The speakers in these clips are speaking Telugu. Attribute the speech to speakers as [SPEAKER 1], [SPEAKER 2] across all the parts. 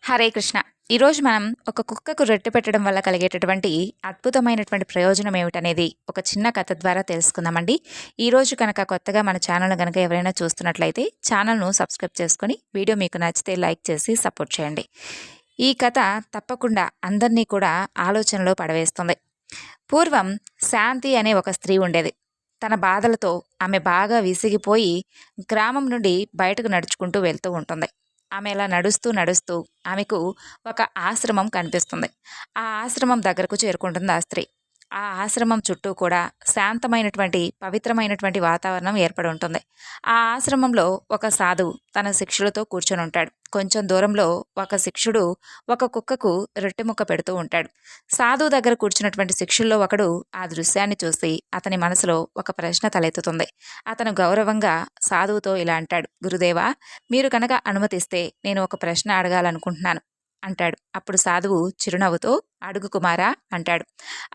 [SPEAKER 1] హరే కృష్ణ. ఈరోజు మనం ఒక కుక్కకు రొట్టె పెట్టడం వల్ల కలిగేటటువంటి అద్భుతమైనటువంటి ప్రయోజనం ఏమిటనేది ఒక చిన్న కథ ద్వారా తెలుసుకుందామండి. ఈరోజు కనుక కొత్తగా మన ఛానల్ను కనుక ఎవరైనా చూస్తున్నట్లయితే ఛానల్ను సబ్స్క్రైబ్ చేసుకొని వీడియో మీకు నచ్చితే లైక్ చేసి సపోర్ట్ చేయండి. ఈ కథ తప్పకుండా అందరినీ కూడా ఆలోచనలో పడవేస్తుంది. పూర్వం శాంతి అనే ఒక స్త్రీ ఉండేది. తన బాధలతో ఆమె బాగా విసిగిపోయి గ్రామం నుండి బయటకు నడుచుకుంటూ వెళ్తూ ఉంటుంది. ఆమె ఇలా నడుస్తూ నడుస్తూ ఆమెకు ఒక ఆశ్రమం కనిపిస్తుంది. ఆ ఆశ్రమం దగ్గరకు చేరుకుంటుంది ఆ స్త్రీ. ఆ ఆశ్రమం చుట్టూ కూడా శాంతమైనటువంటి పవిత్రమైనటువంటి వాతావరణం ఏర్పడి ఉంటుంది. ఆ ఆశ్రమంలో ఒక సాధువు తన శిష్యులతో కూర్చొని ఉంటాడు. కొంచెం దూరంలో ఒక శిష్యుడు ఒక కుక్కకు రొట్టె ముక్క పెడుతూ ఉంటాడు. సాధువు దగ్గర కూర్చున్నటువంటి శిష్యుల్లో ఒకడు ఆ దృశ్యాన్ని చూసి అతని మనసులో ఒక ప్రశ్న తలెత్తుతుంది. అతను గౌరవంగా సాధువుతో ఇలా అంటాడు, గురుదేవా, మీరు కనుక అనుమతిస్తే నేను ఒక ప్రశ్న అడగాలనుకుంటున్నాను అంటాడు. అప్పుడు సాధువు చిరునవ్వుతో అడుగు కుమారా అంటాడు.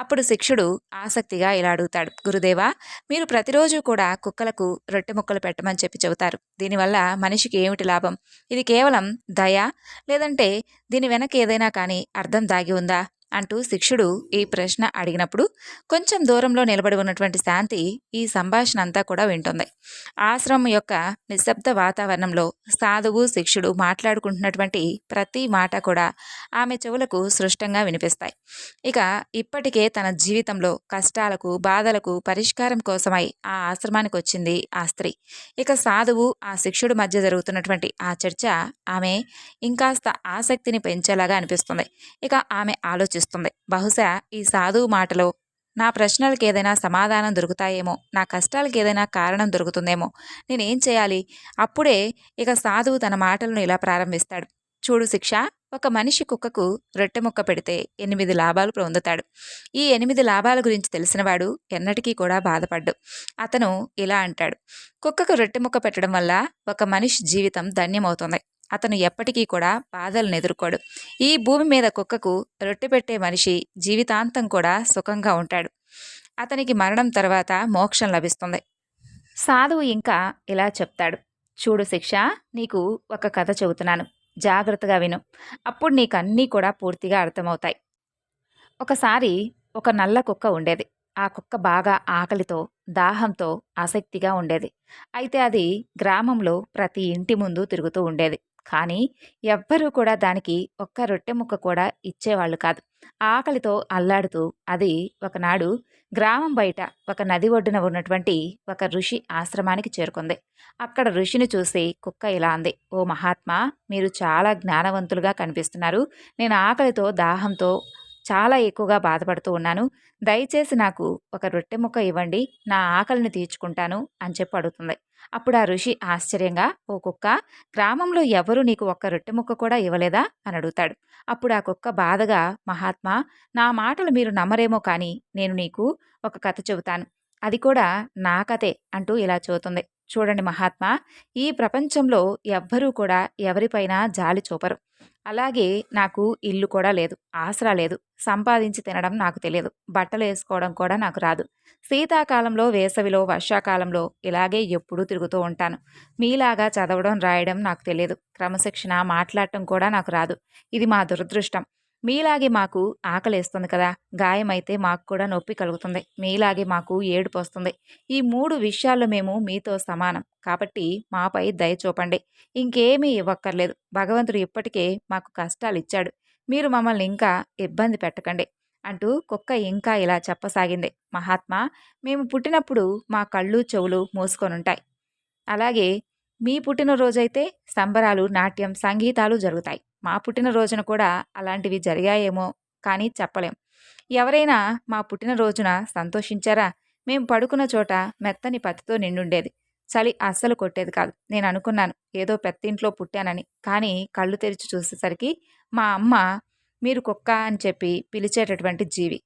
[SPEAKER 1] అప్పుడు శిష్యుడు ఆసక్తిగా ఇలా అడుగుతాడు, గురుదేవా, మీరు ప్రతిరోజు కూడా కుక్కలకు రొట్టె ముక్కలు పెట్టమని చెబుతారు. దీనివల్ల మనిషికి ఏమిటి లాభం? ఇది కేవలం దయ, లేదంటే దీని వెనక ఏదైనా కానీ అర్థం దాగి ఉందా అంటూ శిష్యుడు ఈ ప్రశ్న అడిగినప్పుడు కొంచెం దూరంలో నిలబడి ఉన్నటువంటి శాంతి ఈ సంభాషణ అంతా కూడా వింటుంది. ఆశ్రమం యొక్క నిశ్శబ్ద వాతావరణంలో సాధువు శిష్యుడు మాట్లాడుకుంటున్నటువంటి ప్రతి మాట కూడా ఆమె చెవులకు స్పష్టంగా వినిపిస్తాయి. ఇక ఇప్పటికే తన జీవితంలో కష్టాలకు బాధలకు పరిష్కారం కోసమై ఆ ఆశ్రమానికి వచ్చింది ఆ స్త్రీ. ఇక సాధువు ఆ శిష్యుడి మధ్య జరుగుతున్నటువంటి ఆ చర్చ ఆమె ఇంకాస్త ఆసక్తిని పెంచేలాగా అనిపిస్తుంది. ఇక ఆమె ఆలోచిస్తుంది, బహుశా ఈ సాధువు మాటలో నా ప్రశ్నలకు ఏదైనా సమాధానం దొరుకుతాయేమో, నా కష్టాలకు ఏదైనా కారణం దొరుకుతుందేమో, నేనేం చేయాలి? అప్పుడే ఇక సాధువు తన మాటలను ఇలా ప్రారంభిస్తాడు. చూడు శిక్ష, ఒక మనిషి కుక్కకు రొట్టె ముక్క పెడితే 8 లాభాలు పొందుతాడు. ఈ 8 లాభాల గురించి తెలిసినవాడు ఎన్నటికీ కూడా బాధపడ్డు. అతను ఇలా అంటాడు, కుక్కకు రొట్టె ముక్క పెట్టడం వల్ల ఒక మనిషి జీవితం ధన్యమవుతుంది. అతను ఎప్పటికీ కూడా బాధలను ఎదుర్కోడు. ఈ భూమి మీద కుక్కకు రొట్టె పెట్టే మనిషి జీవితాంతం కూడా సుఖంగా ఉంటాడు. అతనికి మరణం తర్వాత మోక్షం లభిస్తుంది. సాధువు ఇంకా ఇలా చెప్తాడు, చూడు శిక్ష, నీకు ఒక కథ చెబుతున్నాను, జాగ్రత్తగా విను. అప్పుడు నీకు అన్నీ కూడా పూర్తిగా అర్థమవుతాయి. ఒకసారి ఒక నల్ల కుక్క ఉండేది. ఆ కుక్క బాగా ఆకలితో దాహంతో ఆసక్తిగా ఉండేది. అయితే అది గ్రామంలో ప్రతి ఇంటి ముందు తిరుగుతూ ఉండేది. కానీ ఎవ్వరూ కూడా దానికి ఒక్క రొట్టె ముక్క కూడా ఇచ్చేవాళ్ళు కాదు. ఆకలితో అల్లాడుతూ అది ఒకనాడు గ్రామం బయట ఒక నది ఒడ్డున ఉన్నటువంటి ఒక ఋషి ఆశ్రమానికి చేరుకుంది. అక్కడ ఋషిని చూసి కుక్క ఇలా అంది, ఓ మహాత్మా, మీరు చాలా జ్ఞానవంతులుగా కనిపిస్తున్నారు. నేను ఆకలితో దాహంతో చాలా ఎక్కువగా బాధపడుతూ ఉన్నాను. దయచేసి నాకు ఒక రొట్టె ముక్క ఇవ్వండి, నా ఆకలిని తీర్చుకుంటాను అని చెప్పి అడుగుతుంది. అప్పుడు ఆ ఋషి ఆశ్చర్యంగా, ఓ కుక్క, గ్రామంలో ఎవరు నీకు ఒక్క రొట్టె ముక్క కూడా ఇవ్వలేదా అని అడుగుతాడు. అప్పుడు ఆ కుక్క బాధగా, మహాత్మా, నా మాటలు మీరు నమ్మరేమో కానీ నేను నీకు ఒక కథ చెబుతాను. అది కూడా నా కథే అంటూ ఇలా చెబుతుంది. చూడండి మహాత్మా, ఈ ప్రపంచంలో ఎవ్వరూ కూడా ఎవరిపైనా జాలి చూపరు. అలాగే నాకు ఇల్లు కూడా లేదు, ఆసరా లేదు, సంపాదించి తినడం నాకు తెలియదు, బట్టలు వేసుకోవడం కూడా నాకు రాదు. శీతాకాలంలో, వేసవిలో, వర్షాకాలంలో ఇలాగే ఎప్పుడూ తిరుగుతూ ఉంటాను. మీలాగా చదవడం రాయడం నాకు తెలియదు, క్రమశిక్షణ మాట్లాడటం కూడా నాకు రాదు. ఇది మా దురదృష్టం. మీలాగే మాకు ఆకలేస్తుంది కదా, గాయమైతే మాకు కూడా నొప్పి కలుగుతుంది, మీలాగే మాకు ఏడుపు వస్తుంది. ఈ 3 విషయాల్లో మేము మీతో సమానం. కాబట్టి మాపై దయ చూపండి. ఇంకేమీ ఇవ్వక్కర్లేదు. భగవంతుడు ఇప్పటికే మాకు కష్టాలు ఇచ్చాడు. మీరు మమ్మల్ని ఇంకా ఇబ్బంది పెట్టకండి అంటూ కుక్క ఇంకా ఇలా చెప్పసాగింది. మహాత్మా, మేము పుట్టినప్పుడు మా కళ్ళు చెవులు మూసుకొనుంటాయి. అలాగే మీ పుట్టినరోజైతే సంబరాలు, నాట్యం, సంగీతాలు జరుగుతాయి. మా పుట్టినరోజున కూడా అలాంటివి జరిగాయేమో కానీ చెప్పలేం. ఎవరైనా మా పుట్టినరోజున సంతోషించారా? మేము పడుకున్న చోట మెత్తని పత్తితో నిండుండేది. చలి అస్సలు కొట్టేది కాదు. నేను అనుకున్నాను ఏదో పెద్దింట్లో పుట్టానని. కానీ కళ్ళు తెరిచి చూసేసరికి మా అమ్మ మీరు కుక్క అని చెప్పి పిలిచేటటువంటి జీవి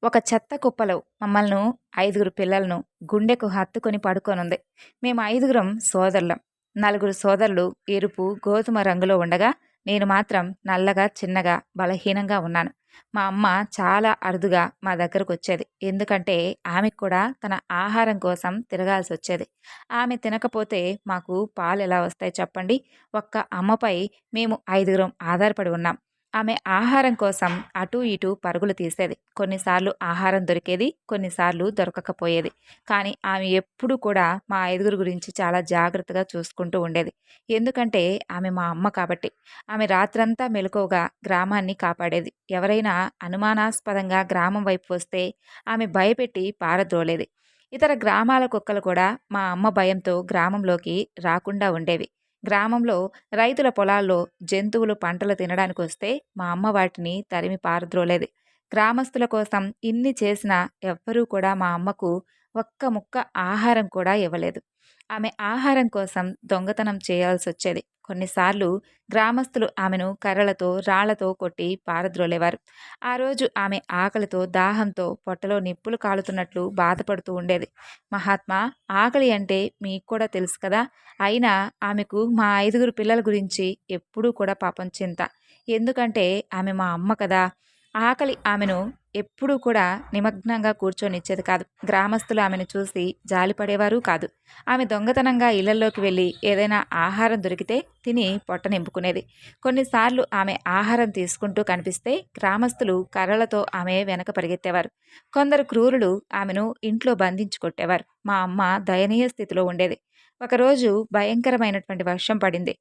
[SPEAKER 1] ఒక చెత్త కుప్పలో మమ్మల్ని 5 పిల్లలను గుండెకు హత్తుకొని పడుకొనుంది. మేము 5 సోదరులం. 4 సోదరులు ఎరుపు, గోధుమ రంగులో ఉండగా నేను మాత్రం నల్లగా, చిన్నగా, బలహీనంగా ఉన్నాను. మా అమ్మ చాలా అరుదుగా మా దగ్గరకొచ్చేది. ఎందుకంటే ఆమెకు కూడా తన ఆహారం కోసం తిరగాల్సొచ్చేది. ఆమె తినకపోతే మాకు పాలెలా వస్తాయి చెప్పండి? ఒక్క అమ్మపై మేము ఐదుగురం ఆధారపడి ఉన్నాం. ఆమె ఆహారం కోసం అటూ ఇటూ పరుగులు తీసేది. కొన్నిసార్లు ఆహారం దొరికేది, కొన్నిసార్లు దొరకకపోయేది. కానీ ఆమె ఎప్పుడూ కూడా మా ఐదుగురు గురించి చాలా జాగ్రత్తగా చూసుకుంటూ ఉండేది. ఎందుకంటే ఆమె మా అమ్మ కాబట్టి. ఆమె రాత్రంతా మెలకువగా గ్రామాన్ని కాపాడేది. ఎవరైనా అనుమానాస్పదంగా గ్రామం వైపు వస్తే ఆమె భయపెట్టి పారద్రోలేది. ఇతర గ్రామాల కుక్కలు కూడా మా అమ్మ భయంతో గ్రామంలోకి రాకుండా ఉండేవి. గ్రామంలో రైతుల పొలాల్లో జంతువులు పంటలు తినడానికొస్తే మా అమ్మ వాటిని తరిమి పారద్రోలేది. గ్రామస్తుల కోసం ఇన్ని చేసినా ఎవ్వరూ కూడా మా అమ్మకు ఒక్క ముక్క ఆహారం కూడా ఇవ్వలేదు. ఆమె ఆహారం కోసం దొంగతనం చేయాల్సొచ్చేది. కొన్నిసార్లు గ్రామస్తులు ఆమెను కర్రలతో, రాళ్లతో కొట్టి పారద్రోలేవారు. ఆ రోజు ఆమె ఆకలితో, దాహంతో పొట్టలో నిప్పులు కాలుతున్నట్లు బాధపడుతూ ఉండేది. మహాత్మా, ఆకలి అంటే మీకు కూడా తెలుసు కదా! అయినా ఆమెకు మా ఐదుగురు పిల్లల గురించి ఎప్పుడూ కూడా పాపం చింత. ఎందుకంటే ఆమె మా అమ్మ కదా! ఆకలి ఆమెను ఎప్పుడూ కూడా నిమగ్నంగా కూర్చొనిచ్చేది కాదు. గ్రామస్తులు ఆమెను చూసి జాలిపడేవారు కాదు. ఆమె దొంగతనంగా ఇళ్లల్లోకి వెళ్ళి ఏదైనా ఆహారం దొరికితే తిని పొట్ట నింపుకునేది. కొన్నిసార్లు ఆమె ఆహారం తీసుకుంటూ కనిపిస్తే గ్రామస్తులు కర్రలతో ఆమె వెనక పరిగెత్తేవారు. కొందరు క్రూరులు ఆమెను ఇంట్లో బంధించి కొట్టేవారు. మా అమ్మ దయనీయ స్థితిలో ఉండేది. ఒకరోజు భయంకరమైనటువంటి వర్షం పడింది.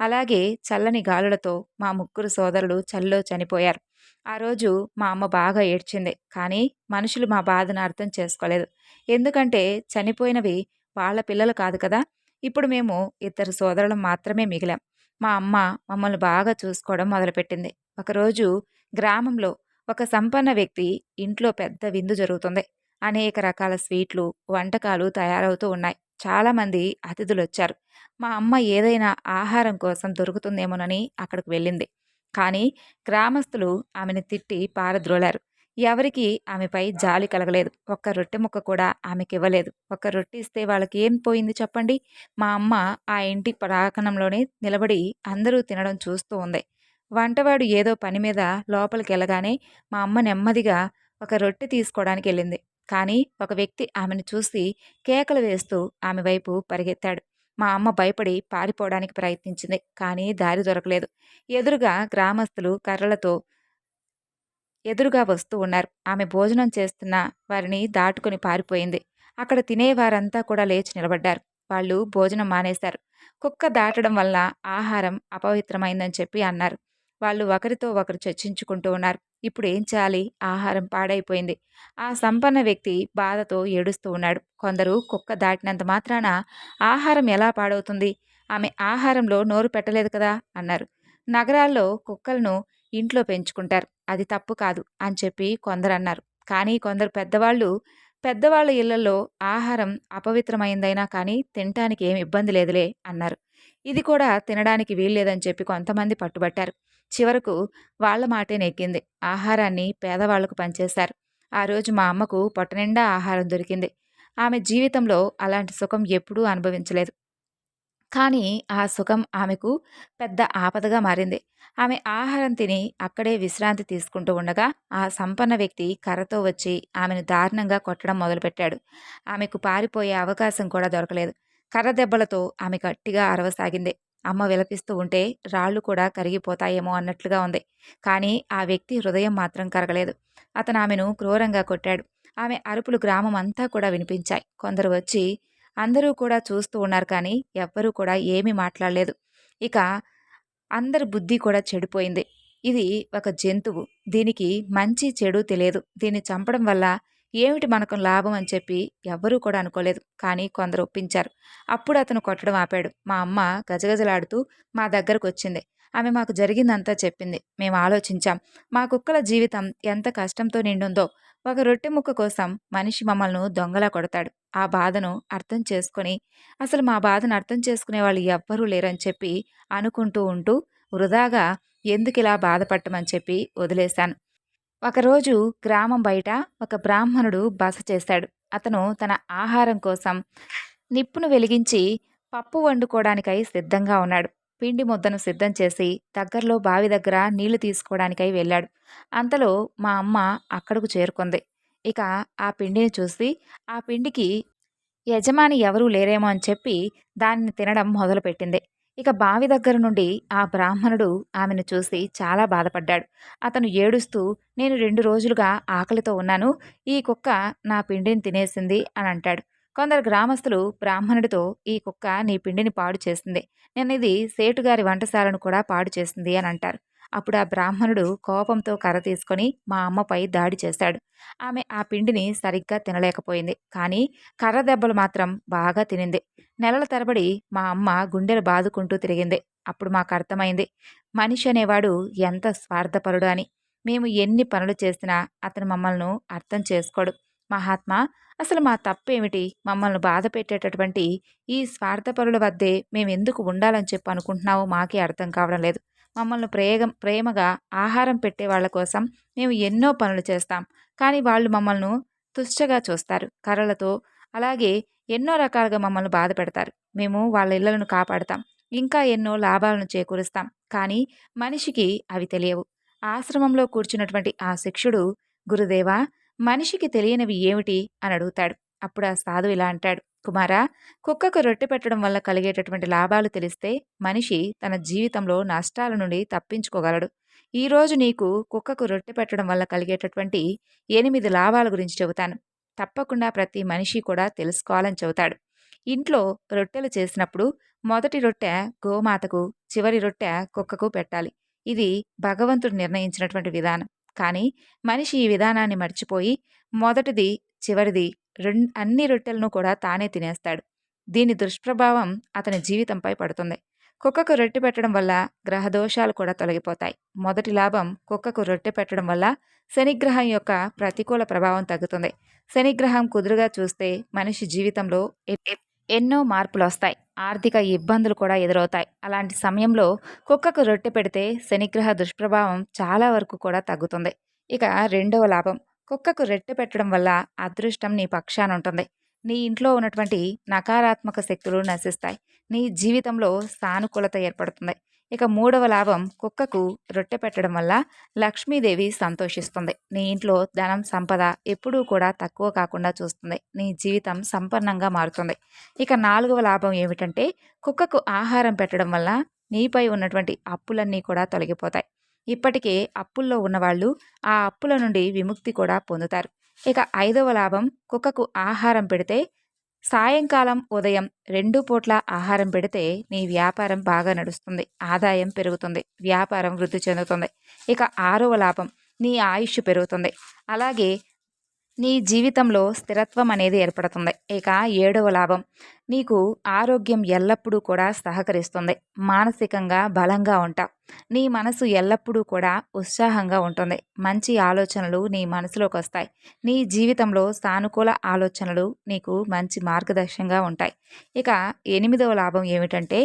[SPEAKER 1] అలాగే చల్లని గాలులతో మా ముగ్గురు సోదరులు చలిలో చనిపోయారు. ఆ రోజు మా అమ్మ బాగా ఏడ్చింది. కానీ మనుషులు మా బాధను అర్థం చేసుకోలేదు. ఎందుకంటే చనిపోయినవి వాళ్ళ పిల్లలు కాదు కదా! ఇప్పుడు మేము ఇద్దరు సోదరులం మాత్రమే మిగిలాం. మా అమ్మ మమ్మల్ని బాగా చూసుకోవడం మొదలుపెట్టింది. ఒకరోజు గ్రామంలో ఒక సంపన్న వ్యక్తి ఇంట్లో పెద్ద విందు జరుగుతుంది. అనేక రకాల స్వీట్లు, వంటకాలు తయారవుతూ ఉన్నాయి. చాలామంది అతిథులొచ్చారు. మా అమ్మ ఏదైనా ఆహారం కోసం దొరుకుతుందేమోనని అక్కడికి వెళ్ళింది. కానీ గ్రామస్తులు ఆమెను తిట్టి పారద్రోలారు. ఎవరికీ ఆమెపై జాలి కలగలేదు. ఒక్క రొట్టె ముక్క కూడా ఆమెకివ్వలేదు. ఒక్క రొట్టె ఇస్తే వాళ్ళకేం పోయింది చెప్పండి? మా అమ్మ ఆ ఇంటి ప్రాంగణంలోనే నిలబడి అందరూ తినడం చూస్తూ ఉంది. వంటవాడు ఏదో పని మీద లోపలికెళ్ళగానే మా అమ్మ నెమ్మదిగా ఒక రొట్టె తీసుకోవడానికెళ్ళింది. కానీ ఒక వ్యక్తి ఆమెను చూసి కేకలు వేస్తూ ఆమె వైపు పరిగెత్తాడు. మా అమ్మ భయపడి పారిపోవడానికి ప్రయత్నించింది. కానీ దారి దొరకలేదు. ఎదురుగా గ్రామస్తులు కర్రలతో ఎదురుగా వస్తూ ఉన్నారు. ఆమె భోజనం చేస్తున్న వారిని దాటుకొని పారిపోయింది. అక్కడ తినేవారంతా కూడా లేచి నిలబడ్డారు. వాళ్ళు భోజనం మానేశారు. కుక్క దాటడం వల్ల ఆహారం అపవిత్రమైందని చెప్పి అన్నారు. వాళ్ళు ఒకరితో ఒకరు చర్చించుకుంటూ ఉన్నారు. ఇప్పుడు ఏం చేయాలి? ఆహారం పాడైపోయింది. ఆ సంపన్న వ్యక్తి బాధతో ఏడుస్తూ ఉన్నాడు. కొందరు కుక్క దాటినంత మాత్రాన ఆహారం ఎలా పాడవుతుంది? ఆమె ఆహారంలో నోరు పెట్టలేదు కదా అన్నారు. నగరాల్లో కుక్కలను ఇంట్లో పెంచుకుంటారు. అది తప్పు కాదు అని చెప్పి కొందరన్నారు. కానీ కొందరు పెద్దవాళ్ళ ఇళ్లలో ఆహారం అపవిత్రమైందైనా కానీ తినటానికి ఏమి ఇబ్బంది లేదులే అన్నారు. ఇది కూడా తినడానికి వీల్లేదని చెప్పి కొంతమంది పట్టుబట్టారు. చివరకు వాళ్ళ మాటే నెగ్గింది. ఆహారాన్ని పేదవాళ్లకు పంచేశారు. ఆ రోజు మా అమ్మకు పొట్టనిండా ఆహారం దొరికింది. ఆమె జీవితంలో అలాంటి సుఖం ఎప్పుడూ అనుభవించలేదు. కానీ ఆ సుఖం ఆమెకు పెద్ద ఆపదగా మారింది. ఆమె ఆహారం తిని అక్కడే విశ్రాంతి తీసుకుంటూ ఉండగా ఆ సంపన్న వ్యక్తి కర్రతో వచ్చి ఆమెను దారుణంగా కొట్టడం మొదలుపెట్టాడు. ఆమెకు పారిపోయే అవకాశం కూడా దొరకలేదు. కర్ర దెబ్బలతో ఆమె గట్టిగా అరవసాగింది. అమ్మ విలపిస్తూ ఉంటే రాళ్ళు కూడా కరిగిపోతాయేమో అన్నట్లుగా ఉంది. కానీ ఆ వ్యక్తి హృదయం మాత్రం కరగలేదు. అతను ఆమెను క్రూరంగా కొట్టాడు. ఆమె అరుపులు గ్రామం అంతా కూడా వినిపించాయి. కొందరు వచ్చి అందరూ కూడా చూస్తూ ఉన్నారు కానీ ఎవ్వరూ కూడా ఏమీ మాట్లాడలేదు. ఇక అందరి బుద్ధి కూడా చెడిపోయింది. ఇది ఒక జంతువు. దీనికి మంచి చెడు తెలియదు. దీన్ని చంపడం వల్ల ఏమిటి మనకు లాభం అని చెప్పి ఎవ్వరూ కూడా అనుకోలేదు. కానీ కొందరు ఒప్పించారు. అప్పుడు అతను కొట్టడం ఆపాడు. మా అమ్మ గజగజలాడుతూ మా దగ్గరకు వచ్చింది. ఆమె మాకు జరిగిందంతా చెప్పింది. మేము ఆలోచించాం. మా కుక్కల జీవితం ఎంత కష్టంతో నిండుందో. ఒక రొట్టె ముక్క కోసం మనిషి మమ్మల్ని దొంగలా కొడతాడు. ఆ బాధను అర్థం చేసుకొని అసలు మా బాధను అర్థం చేసుకునే వాళ్ళు ఎవ్వరూ లేరని చెప్పి అనుకుంటూ ఉంటూ వృధాగా ఎందుకిలా బాధపడటమని చెప్పి వదిలేశాను. ఒకరోజు గ్రామం బయట ఒక బ్రాహ్మణుడు బస చేశాడు. అతను తన ఆహారం కోసం నిప్పును వెలిగించి పప్పు వండుకోవడానికై సిద్ధంగా ఉన్నాడు. పిండి ముద్దను సిద్ధం చేసి దగ్గరలో బావి దగ్గర నీళ్లు తీసుకోవడానికై వెళ్ళాడు. అంతలో మా అమ్మ అక్కడకు చేరుకుంది. ఇక ఆ పిండిని చూసి ఆ పిండికి యజమాని ఎవరూ లేరేమో అని చెప్పి దానిని తినడం మొదలుపెట్టింది. ఇక బావి దగ్గర నుండి ఆ బ్రాహ్మణుడు ఆమెను చూసి చాలా బాధపడ్డాడు. అతను ఏడుస్తూ, "నేను 2 రోజులుగా ఆకలితో ఉన్నాను. ఈ కుక్క నా పిండిని తినేసింది" అని అంటాడు. కొందరు గ్రామస్తులు బ్రాహ్మణుడితో, "ఈ కుక్క నీ పిండిని పాడు చేసింది. నిన్నిది సేటుగారి వంటశాలను కూడా పాడు చేసింది" అని అంటారు. అప్పుడు ఆ బ్రాహ్మణుడు కోపంతో కర్ర తీసుకొని మా అమ్మపై దాడి చేశాడు. ఆమె ఆ పిండిని సరిగ్గా తినలేకపోయింది. కానీ కర్ర దెబ్బలు మాత్రం బాగా తినింది. నెలల తరబడి మా అమ్మ గుండెలు బాదుకుంటూ తిరిగింది. అప్పుడు మాకర్థమైంది, మనిషి అనేవాడు ఎంత స్వార్థపరుడు అని. మేము ఎన్ని పనులు చేసినా అతను మమ్మల్ని అర్థం చేసుకోడు. మహాత్మా, అసలు మా తప్పేమిటి? మమ్మల్ని బాధ పెట్టేటటువంటి ఈ స్వార్థపరుల వద్దే మేమెందుకు ఉండాలని చెప్పి అనుకుంటున్నావో మాకే అర్థం కావడం లేదు. మమ్మల్ని ప్రేమగా ఆహారం పెట్టే వాళ్ళ కోసం మేము ఎన్నో పనులు చేస్తాం. కానీ వాళ్ళు మమ్మల్ని తుచ్చగా చూస్తారు. కర్రలతో అలాగే ఎన్నో రకాలుగా మమ్మల్ని బాధ పెడతారు. మేము వాళ్ళ ఇళ్లను కాపాడతాం. ఇంకా ఎన్నో లాభాలను చేకూరుస్తాం. కానీ మనిషికి అవి తెలియవు. ఆశ్రమంలో కూర్చున్నటువంటి ఆ శిష్యుడు, గురుదేవా, మనిషికి తెలియనివి ఏమిటి అని అడుగుతాడు. అప్పుడు ఆ సాధువు ఇలా అంటాడు, కుమారా, కుక్కకు రొట్టె పెట్టడం వల్ల కలిగేటటువంటి లాభాలు తెలిస్తే మనిషి తన జీవితంలో నష్టాల నుండి తప్పించుకోగలడు. ఈరోజు నీకు కుక్కకు రొట్టె పెట్టడం వల్ల కలిగేటటువంటి 8 లాభాల గురించి చెబుతాను. తప్పకుండా ప్రతి మనిషి కూడా తెలుసుకోవాలని చెబుతాడు. ఇంట్లో రొట్టెలు చేసినప్పుడు మొదటి రొట్టె గోమాతకు, చివరి రొట్టె కుక్కకు పెట్టాలి. ఇది భగవంతుడు నిర్ణయించినటువంటి విధానం. కానీ మనిషి ఈ విధానాన్ని మర్చిపోయి మొదటిది, చివరిది అన్ని రొట్టెలను కూడా తానే తినేస్తాడు. దీని దుష్ప్రభావం అతని జీవితంపై పడుతుంది. కుక్కకు రొట్టె పెట్టడం వల్ల గ్రహదోషాలు కూడా తొలగిపోతాయి. మొదటి లాభం, కుక్కకు రొట్టె పెట్టడం వల్ల శనిగ్రహం యొక్క ప్రతికూల ప్రభావం తగ్గుతుంది. శనిగ్రహం కుదురుగా చూస్తే మనిషి జీవితంలో ఎన్నో మార్పులొస్తాయి. ఆర్థిక ఇబ్బందులు కూడా ఎదురవుతాయి. అలాంటి సమయంలో కుక్కకు రొట్టె పెడితే శనిగ్రహ దుష్ప్రభావం చాలా వరకు కూడా తగ్గుతుంది. ఇక రెండవ లాభం, కుక్కకు రొట్టె పెట్టడం వల్ల అదృష్టం నీ పక్షాన ఉంటుంది. నీ ఇంట్లో ఉన్నటువంటి నకారాత్మక శక్తులు నశిస్తాయి. నీ జీవితంలో సానుకూలత ఏర్పడుతుంది. ఇక మూడవ లాభం, కుక్కకు రొట్టె పెట్టడం వల్ల లక్ష్మీదేవి సంతోషిస్తుంది. నీ ఇంట్లో ధనం, సంపద ఎప్పుడూ కూడా తక్కువ కాకుండా చూస్తుంది. నీ జీవితం సంపన్నంగా మారుతుంది. ఇక నాలుగవ లాభం ఏమిటంటే, కుక్కకు ఆహారం పెట్టడం వల్ల నీపై ఉన్నటువంటి అప్పులన్నీ కూడా తొలగిపోతాయి. ఇప్పటికే అప్పుల్లో ఉన్నవాళ్ళు ఆ అప్పుల నుండి విముక్తి కూడా పొందుతారు. ఇక ఐదవ లాభం, కుక్కకు ఆహారం పెడితే సాయంకాలం, ఉదయం 2 పూట్ల ఆహారం పెడితే నీ వ్యాపారం బాగా నడుస్తుంది. ఆదాయం పెరుగుతుంది. వ్యాపారం వృద్ధి చెందుతుంది. ఇక ఆరవ లాభం, నీ ఆయుష్ పెరుగుతుంది. అలాగే నీ జీవితంలో స్థిరత్వం అనేది ఏర్పడుతుంది. ఇక ఏడవ లాభం, నీకు ఆరోగ్యం ఎల్లప్పుడూ కూడా సహకరిస్తుంది. మానసికంగా బలంగా ఉంటావు. నీ మనసు ఎల్లప్పుడూ కూడా ఉత్సాహంగా ఉంటుంది. మంచి ఆలోచనలు నీ మనసులోకి వస్తాయి. నీ జీవితంలో సానుకూల ఆలోచనలు నీకు మంచి మార్గదర్శకంగా ఉంటాయి. ఇక ఎనిమిదవ లాభం ఏమిటంటే,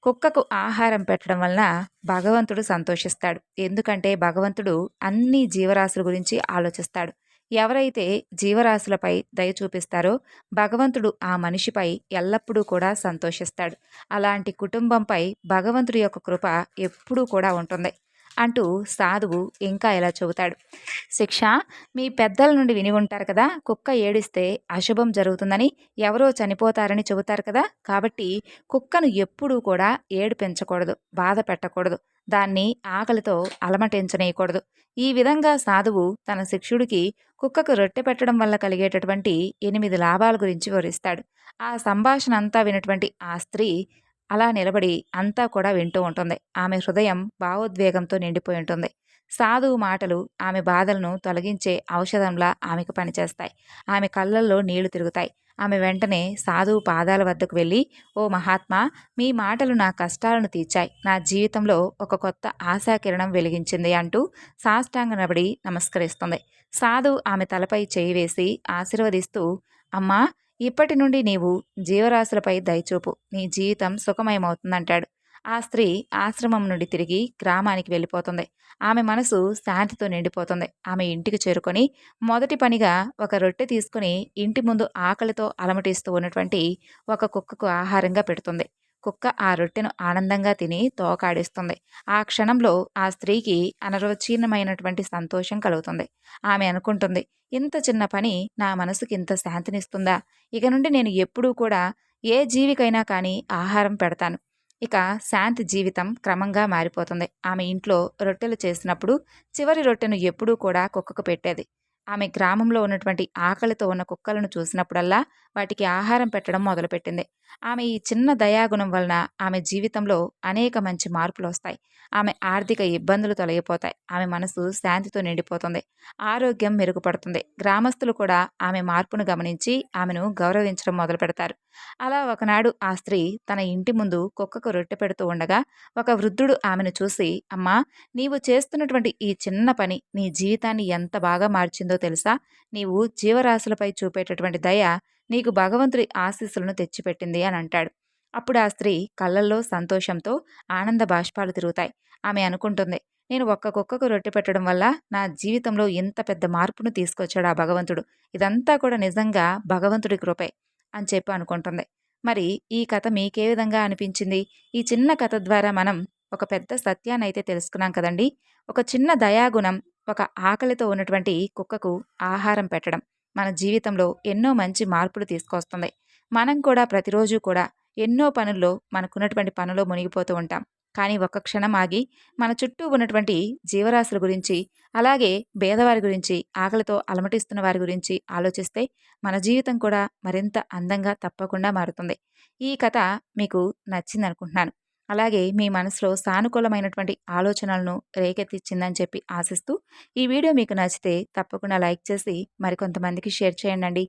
[SPEAKER 1] కుక్కకు ఆహారం పెట్టడం వలన భగవంతుడు సంతోషిస్తాడు. ఎందుకంటే భగవంతుడు అన్ని జీవరాశుల గురించి ఆలోచిస్తాడు. ఎవరైతే జీవరాశులపై దయ చూపిస్తారో భగవంతుడు ఆ మనిషిపై ఎల్లప్పుడూ కూడా సంతోషిస్తాడు. అలాంటి కుటుంబంపై భగవంతుడి యొక్క కృప ఎప్పుడూ కూడా ఉంటుంది అంటూ సాధువు ఇంకా ఇలా చెబుతాడు. శిక్ష, మీ పెద్దల నుండి విని ఉంటారు కదా, కుక్క ఏడిస్తే అశుభం జరుగుతుందని, ఎవరో చనిపోతారని చెబుతారు కదా. కాబట్టి కుక్కను ఎప్పుడూ కూడా ఏడిపించకూడదు, బాధ పెట్టకూడదు, దాన్ని ఆకలితో అలమటించనీయకూడదు. ఈ విధంగా సాధువు తన శిష్యుడికి కుక్కకు రొట్టె పెట్టడం వల్ల కలిగేటటువంటి 8 లాభాల గురించి వివరిస్తాడు. ఆ సంభాషణ అంతా వినటువంటి ఆ స్త్రీ అలా నిలబడి అంతా కూడా వింటూ ఉంటుంది. ఆమె హృదయం భావోద్వేగంతో నిండిపోయి ఉంటుంది. సాధువు మాటలు ఆమె బాధలను తొలగించే ఔషధంలా ఆమెకు పనిచేస్తాయి. ఆమె కళ్ళల్లో నీళ్లు తిరుగుతాయి. ఆమె వెంటనే సాధువు పాదాల వద్దకు వెళ్ళి, ఓ మహాత్మా, మీ మాటలు నా కష్టాలను తీర్చాయి. నా జీవితంలో ఒక కొత్త ఆశాకిరణం వెలిగించింది అంటూ సాష్టాంగనబడి నమస్కరిస్తుంది. సాధువు ఆమె తలపై చేయి వేసి ఆశీర్వదిస్తూ, అమ్మా, ఇప్పటి నుండి నీవు జీవరాశులపై దయచూపు, నీ జీవితం సుఖమయమవుతుందంటాడు. ఆ స్త్రీ ఆశ్రమం నుండి తిరిగి గ్రామానికి వెళ్ళిపోతుంది. ఆమె మనసు శాంతితో నిండిపోతుంది. ఆమె ఇంటికి చేరుకొని మొదటి పనిగా ఒక రొట్టె తీసుకుని ఇంటి ముందు ఆకలితో అలమటిస్తూ ఉన్నటువంటి ఒక కుక్కకు ఆహారంగా పెడుతుంది. కుక్క ఆ రొట్టెను ఆనందంగా తిని తోకాడిస్తుంది. ఆ క్షణంలో ఆ స్త్రీకి అనిర్వచనీయమైనటువంటి సంతోషం కలుగుతుంది. ఆమె అనుకుంటుంది, ఇంత చిన్న పని నా మనసుకి ఇంత శాంతినిస్తుందా? ఇక నుండి నేను ఎప్పుడూ కూడా ఏ జీవికైనా కానీ ఆహారం పెడతాను. ఇక శాంతి జీవితం క్రమంగా మారిపోతుంది. ఆమె ఇంట్లో రొట్టెలు చేసినప్పుడు చివరి రొట్టెను ఎప్పుడూ కూడా కుక్కకు పెట్టేది. ఆమె గ్రామంలో ఉన్నటువంటి ఆకలితో ఉన్న కుక్కలను చూసినప్పుడల్లా వాటికి ఆహారం పెట్టడం మొదలుపెట్టింది. ఆమె ఈ చిన్న దయాగుణం వలన ఆమె జీవితంలో అనేక మంచి మార్పులొస్తాయి. ఆమె ఆర్థిక ఇబ్బందులు తొలగిపోతాయి. ఆమె మనసు శాంతితో నిండిపోతుంది. ఆరోగ్యం మెరుగుపడుతుంది. గ్రామస్తులు కూడా ఆమె మార్పును గమనించి ఆమెను గౌరవించడం మొదలుపెడతారు. అలా ఒకనాడు ఆ స్త్రీ తన ఇంటి ముందు కుక్కకు రొట్టె పెడుతూ ఉండగా ఒక వృద్ధుడు ఆమెను చూసి, "అమ్మా, నీవు చేస్తున్నటువంటి ఈ చిన్న పని నీ జీవితాన్ని ఎంత బాగా మార్చిందో తెలుసా? నీవు జీవరాశులపై చూపేటటువంటి దయ నీకు భగవంతుడి ఆశీస్సులను తెచ్చిపెట్టింది" అని అంటాడు. అప్పుడు ఆ స్త్రీ కళ్ళల్లో సంతోషంతో ఆనంద బాష్పాలు తిరుగుతాయి. ఆమె అనుకుంటుంది, నేను ఒక్క కుక్కకు రొట్టె పెట్టడం వల్ల నా జీవితంలో ఇంత పెద్ద మార్పును తీసుకొచ్చాడు ఆ భగవంతుడు. ఇదంతా కూడా నిజంగా భగవంతుడి కృపే అని చెప్పి అనుకుంటుంది. మరి ఈ కథ మీకే విధంగా అనిపించింది? ఈ చిన్న కథ ద్వారా మనం ఒక పెద్ద సత్యాన్నయితే తెలుసుకున్నాం కదండీ! ఒక చిన్న దయాగుణం, ఒక ఆకలితో ఉన్నటువంటి కుక్కకు ఆహారం పెట్టడం మన జీవితంలో ఎన్నో మంచి మార్పులు తీసుకొస్తుంది. మనం కూడా ప్రతిరోజు కూడా ఎన్నో పనుల్లో మనకున్నటువంటి పనిలో మునిగిపోతూ ఉంటాం. కానీ ఒక్క క్షణం ఆగి మన చుట్టూ ఉన్నటువంటి జీవరాశుల గురించి, అలాగే పేదవారి గురించి, ఆకలితో అలమటిస్తున్న వారి గురించి ఆలోచిస్తే మన జీవితం కూడా మరింత అందంగా తప్పకుండా మారుతుంది. ఈ కథ మీకు నచ్చిందనుకుంటున్నాను. అలాగే మీ మనసులో సానుకూలమైనటువంటి ఆలోచనలను రేకెత్తిచ్చిందని చెప్పి ఆశిస్తూ, ఈ వీడియో మీకు నచ్చితే తప్పకుండా లైక్ చేసి మరికొంతమందికి షేర్ చేయండండి.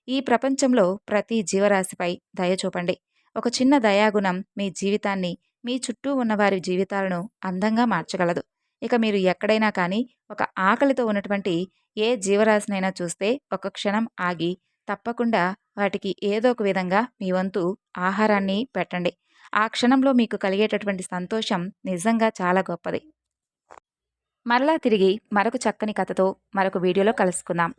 [SPEAKER 1] ఈ ప్రపంచంలో ప్రతి జీవరాశిపై దయ చూపండి. ఒక చిన్న దయాగుణం మీ జీవితాన్ని, మీ చుట్టూ ఉన్న వారి జీవితాలను అందంగా మార్చగలదు. ఇక మీరు ఎక్కడైనా కానీ ఒక ఆకలితో ఉన్నటువంటి ఏ జీవరాశినైనా చూస్తే ఒక క్షణం ఆగి తప్పకుండా వాటికి ఏదో ఒక విధంగా మీ వంతు ఆహారాన్ని పెట్టండి. ఆ క్షణంలో మీకు కలిగేటటువంటి సంతోషం నిజంగా చాలా గొప్పది. మరలా తిరిగి మరొక చక్కని కథతో మరొక వీడియోలో కలుసుకుందాం.